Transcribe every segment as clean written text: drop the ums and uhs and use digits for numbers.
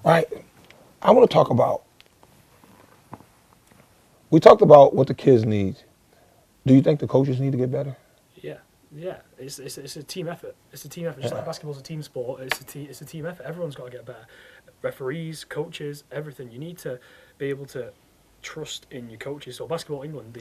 right? I want to talk about, we talked about what the kids need. Do you think the coaches need to get better? Yeah, yeah. It's a team effort. It's a team effort. Just Yeah. like basketball's a team sport. It's a team effort. Everyone's got to get better. Referees, coaches, everything. You need to be able to trust in your coaches. So basketball England,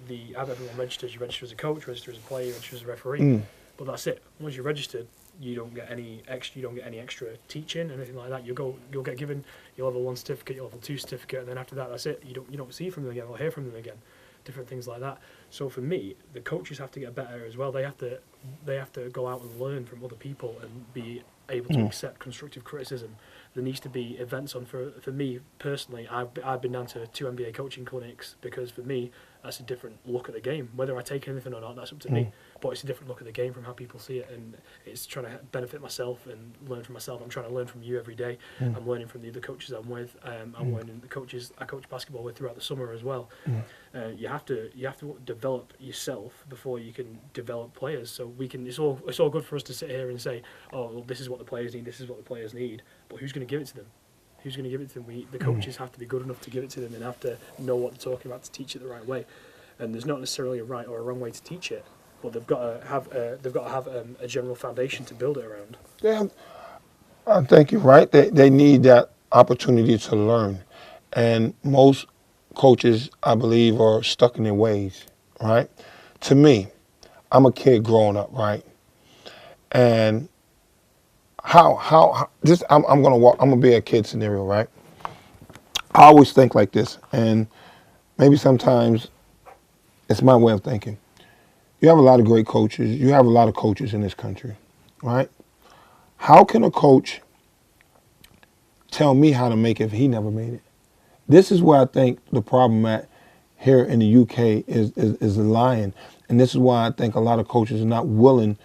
the have everyone registered. You register as a coach, register as a player, register as a referee. Mm. But that's it. Once you're registered, you don't get any extra. You don't get any extra teaching, anything like that. You'll get given your level 1 certificate, your level 2 certificate, and then after that, that's it. You don't see from them again or hear from them again. Different things like that. So for me, the coaches have to get better as well. They have to go out and learn from other people and be able to accept constructive criticism. There needs to be events on. For me personally, I've been down to 2 NBA coaching clinics because for me that's a different look at the game. Whether I take anything or not, that's up to me. But it's a different look at the game from how people see it, and it's trying to benefit myself and learn from myself. I'm trying to learn from you every day. I'm learning from the other coaches I'm with. I'm learning the coaches I coach basketball with throughout the summer as well. You have to develop yourself before you can develop players. So we can. It's all good for us to sit here and say, oh, well, this is what the players need. This is what the players need. But who's going to give it to them? Who's going to give it to them? The coaches have to be good enough to give it to them and have to know what they're talking about to teach it the right way. And there's not necessarily a right or a wrong way to teach it, but they've got to have a general foundation to build it around. Yeah, I think you're right. They need that opportunity to learn. And most coaches, I believe, are stuck in their ways, right? To me, I'm a kid growing up, right? And how this I'm gonna be a kid scenario, right? I always think like this, and maybe sometimes it's my way of thinking. You have a lot of great coaches. You have a lot of coaches in this country, right? How can a coach tell me how to make it if he never made it? This is where I think the problem at here in the UK is lying. And this is why I think a lot of coaches are not willing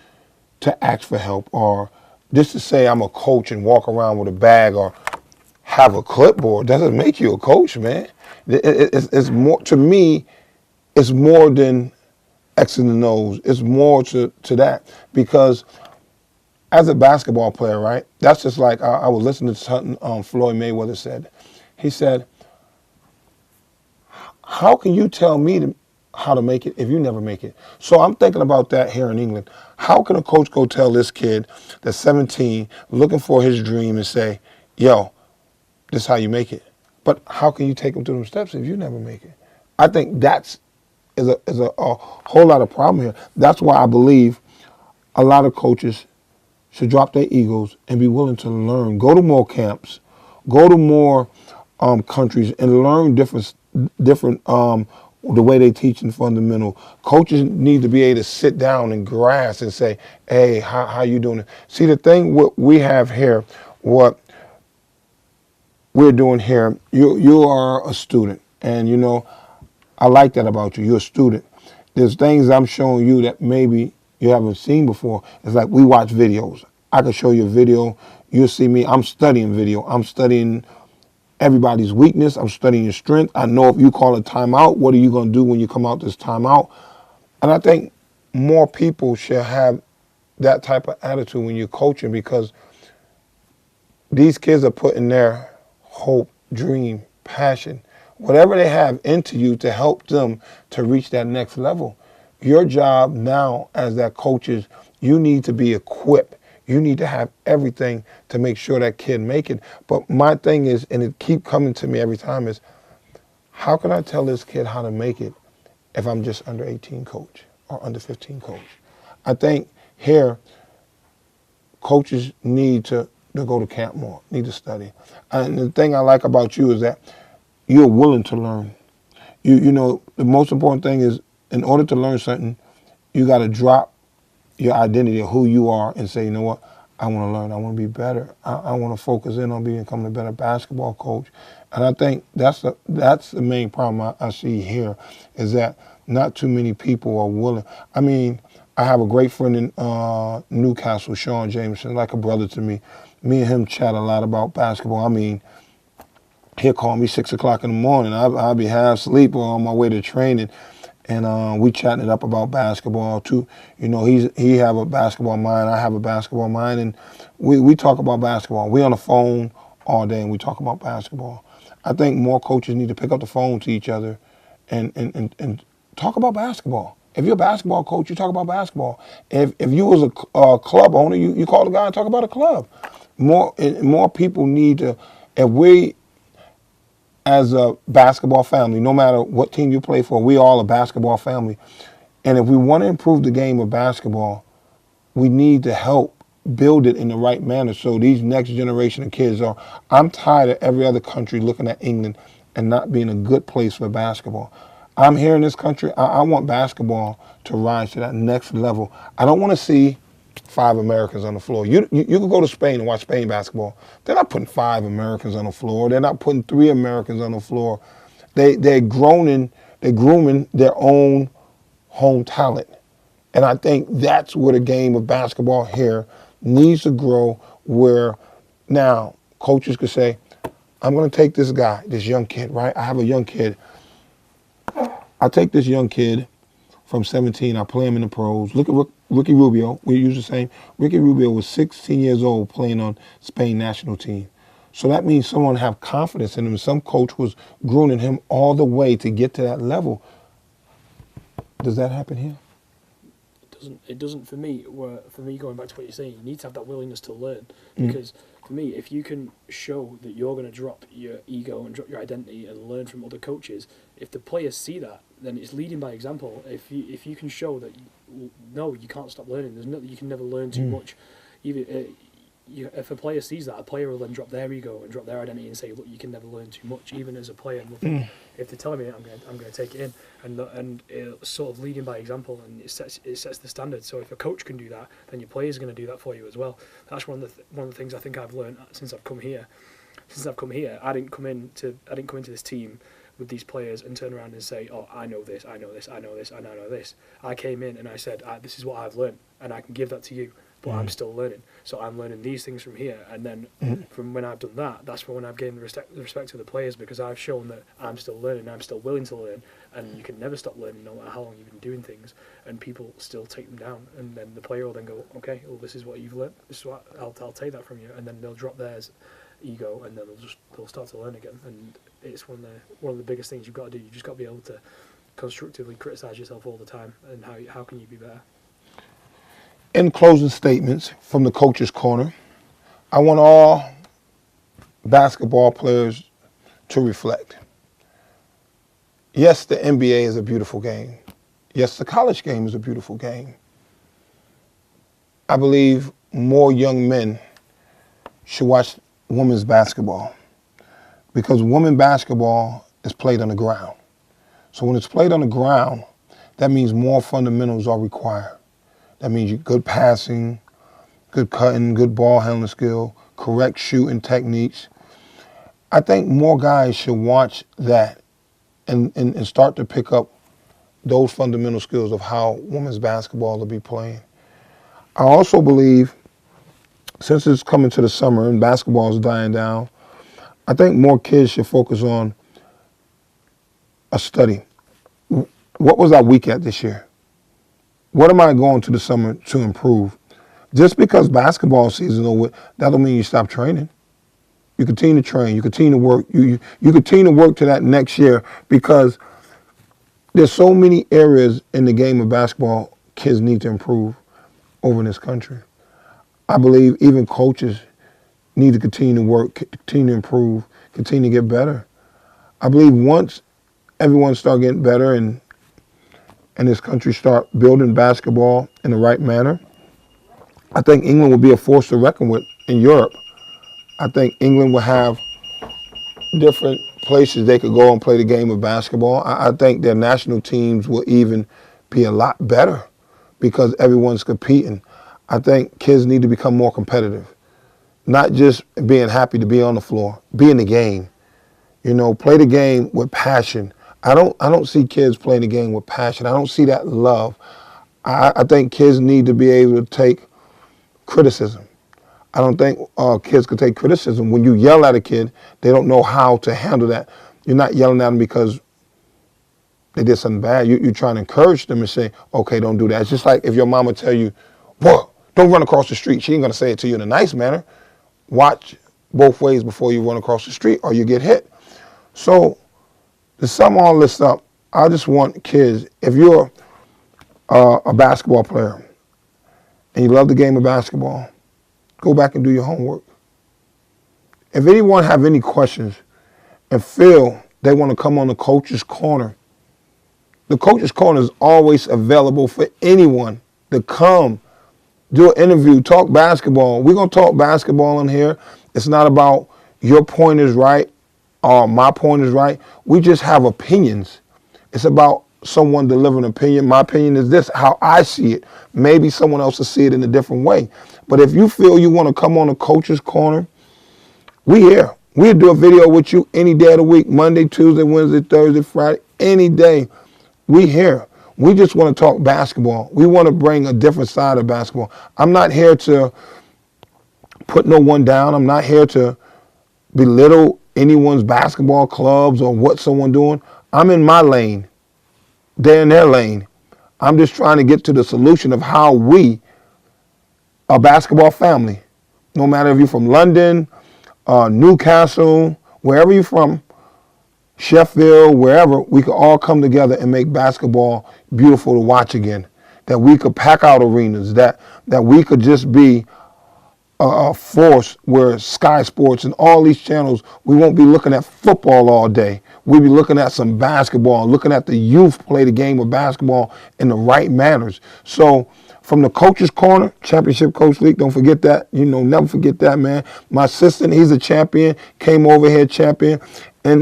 to ask for help, or just to say I'm a coach and walk around with a bag or have a clipboard doesn't make you a coach, man. It's more, to me, it's more than X and the O's. It's more to that, because as a basketball player, right, that's just like I was listening to something Floyd Mayweather said. He said, how can you tell me how to make it if you never make it? So I'm thinking about that here in England. How can a coach go tell this kid that's 17, looking for his dream, and say, yo, this is how you make it? But how can you take him through them steps if you never make it? I think that's is a whole lot of problem here. That's why I believe a lot of coaches should drop their egos and be willing to learn. Go to more camps, go to more countries, and learn different the way they teach in fundamental. Coaches need to be able to sit down and grasp and say, hey, how you doing? See, the thing what we have here, what we're doing here, you are a student, and you know, I like that about you. You're a student. There's things I'm showing you that maybe you haven't seen before. It's like we watch videos. I can show you a video. You'll see me. I'm studying video. I'm studying everybody's weakness. I'm studying your strength. I know if you call a timeout, what are you going to do when you come out this timeout? And I think more people should have that type of attitude when you're coaching, because these kids are putting their hope, dream, passion, whatever they have into you to help them to reach that next level. Your job now as that coach is you need to be equipped. You need to have everything to make sure that kid make it. But my thing is, and it keep coming to me every time, is how can I tell this kid how to make it if I'm just under 18 coach or under 15 coach? I think here coaches need to go to camp more, need to study. And the thing I like about you is that you're willing to learn. You know, the most important thing is, in order to learn something, you got to drop your identity of who you are and say, you know what, I want to learn. I want to be better. I want to focus in on becoming a better basketball coach. And I think that's the main problem I see here, is that not too many people are willing. I mean, I have a great friend in Newcastle, Sean Jameson, like a brother to me. Me and him chat a lot about basketball. I mean, he'll call me 6 o'clock in the morning. I'll be half asleep or on my way to training. And we chatting it up about basketball too. You know, he have a basketball mind, I have a basketball mind, and we talk about basketball. We on the phone all day and we talk about basketball. I think more coaches need to pick up the phone to each other and talk about basketball. If you're a basketball coach, you talk about basketball. If you was a club owner, you call the guy and talk about a club. More people need to. If we, as a basketball family, no matter what team you play for, we all a basketball family. And if we want to improve the game of basketball, we need to help build it in the right manner so these next generation of kids are. I'm tired of every other country looking at England and not being a good place for basketball. I'm here in this country. I want basketball to rise to that next level. I don't want to see 5 Americans on the floor. You can go to Spain and watch Spain basketball. They're not putting 5 Americans on the floor. They're not putting 3 Americans on the floor. They're grooming their own home talent. And I think that's where the game of basketball here needs to grow, where now coaches could say, I'm going to take this guy, this young kid, right? I have a young kid. I'll take this young kid from 17. I'll play him in the pros. Look at Ricky Rubio. We use the same. Ricky Rubio was 16 years old playing on Spain national team. So that means someone have confidence in him. Some coach was grooming him all the way to get to that level. Does that happen here? It doesn't for me. For me, going back to what you're saying, you need to have that willingness to learn. Because for me, if you can show that you're going to drop your ego and drop your identity and learn from other coaches, if the players see that, then it's leading by example. If you can show that no, you can't stop learning. There's no, you can never learn too much. Even if a player sees that, a player will then drop their ego and drop their identity and say, look, you can never learn too much. Even as a player, if they're telling me I'm going to take it in, and it's sort of leading by example, and it sets the standard. So if a coach can do that, then your players are going to do that for you as well. That's one of the things I think I've learned since I've come here. I didn't come into this team with these players and turn around and say, oh, I know this, I know this, I know this, and I know this. I came in and I said, this is what I've learned, and I can give that to you. But I'm still learning. So I'm learning these things from here. And then from when I've done that, that's when I've gained the respect of the players, because I've shown that I'm still learning, I'm still willing to learn. And you can never stop learning no matter how long you've been doing things. And people still take them down. And then the player will then go, okay, well, this is what you've learned. This is what I'll take that from you. And then they'll drop theirs ego, and then they'll start to learn again. And it's one of the biggest things you've got to do. You just got to be able to constructively criticize yourself all the time. And how can you be better? In closing statements from the coach's corner, I want all basketball players to reflect. Yes, the NBA is a beautiful game. Yes, the college game is a beautiful game. I believe more young men should watch women's basketball, because women's basketball is played on the ground. So when it's played on the ground, that means more fundamentals are required. That means good passing, good cutting, good ball handling skill, correct shooting techniques. I think more guys should watch that and start to pick up those fundamental skills of how women's basketball will be playing. I also believe, since it's coming to the summer and basketball is dying down, I think more kids should focus on a study. What was I weak at this year? What am I going to the summer to improve? Just because basketball season is over, that don't mean you stop training. You continue to train. You continue to work. You continue to work to that next year, because there's so many areas in the game of basketball kids need to improve over in this country. I believe even coaches need to continue to work, continue to improve, continue to get better. I believe once everyone start getting better and this country start building basketball in the right manner, I think England will be a force to reckon with in Europe. I think England will have different places they could go and play the game of basketball. I think their national teams will even be a lot better because everyone's competing. I think kids need to become more competitive, not just being happy to be on the floor, be in the game. You know, play the game with passion. I don't see kids playing the game with passion. I don't see that love. I think kids need to be able to take criticism. I don't think kids can take criticism. When you yell at a kid, they don't know how to handle that. You're not yelling at them because they did something bad. You're trying to encourage them and say, okay, don't do that. It's just like if your mama tell you, boy, don't run across the street. She ain't going to say it to you in a nice manner. Watch both ways before you run across the street or you get hit. So to sum all this up, I just want kids, if you're a basketball player and you love the game of basketball, go back and do your homework. If anyone have any questions and feel they want to come on the Coach's Corner, the Coach's Corner is always available for anyone to come, do an interview, talk basketball. We're going to talk basketball in here. It's not about your point is right or my point is right. We just have opinions. It's about someone delivering an opinion. My opinion is this, how I see it. Maybe someone else will see it in a different way. But if you feel you want to come on the Coach's Corner, we here. We'll do a video with you any day of the week, Monday, Tuesday, Wednesday, Thursday, Friday, any day. We here. We just want to talk basketball. We want to bring a different side of basketball. I'm not here to put no one down. I'm not here to belittle anyone's basketball clubs or what someone doing. I'm in my lane. They're in their lane. I'm just trying to get to the solution of how we, a basketball family, no matter if you're from London, Newcastle, wherever you're from, Sheffield, wherever, we could all come together and make basketball beautiful to watch again. That we could pack out arenas, that we could just be a force where Sky Sports and all these channels, we won't be looking at football all day. We'll be looking at some basketball, looking at the youth play the game of basketball in the right manners. So from the Coach's Corner, Championship Coach League, don't forget that. You know, never forget that, man. My assistant, he's a champion, came over here champion. And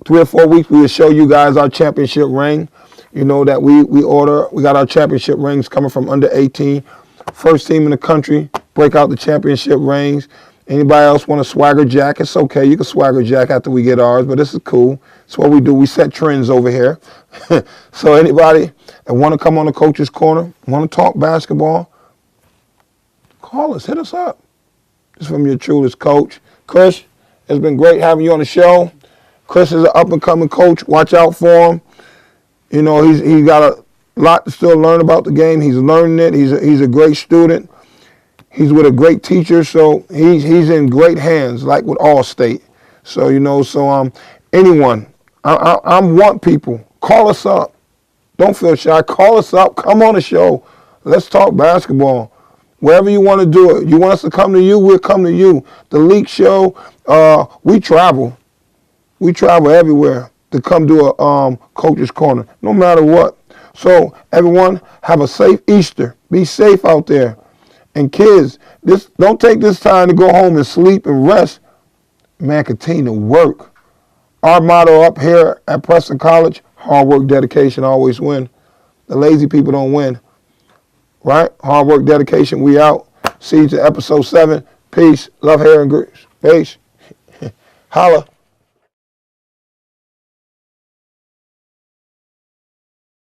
3 or 4 weeks, we will show you guys our championship ring. You know that we got our championship rings coming from under 18. First team in the country, break out the championship rings. Anybody else want a swagger jack? It's okay. You can swagger jack after we get ours, but this is cool. It's what we do. We set trends over here. So anybody that want to come on the Coach's Corner, want to talk basketball, call us. Hit us up. This is from your truest coach. Chris, it's been great having you on the show. Chris is an up-and-coming coach. Watch out for him. You know, he's got a lot to still learn about the game. He's learning it. He's a great student. He's with a great teacher, so he's in great hands, like with Allstate. So, you know, anyone, I want people. Call us up. Don't feel shy. Call us up. Come on the show. Let's talk basketball. Wherever you want to do it. You want us to come to you, we'll come to you. The League Show, we travel. We travel everywhere to come do a Coach's Corner, no matter what. So, everyone, have a safe Easter. Be safe out there. And kids, don't take this time to go home and sleep and rest. Man, continue to work. Our motto up here at Preston College, hard work, dedication, always win. The lazy people don't win. Right? Hard work, dedication, we out. See you to episode 7. Peace, love, hair, and grease. Peace. Holla.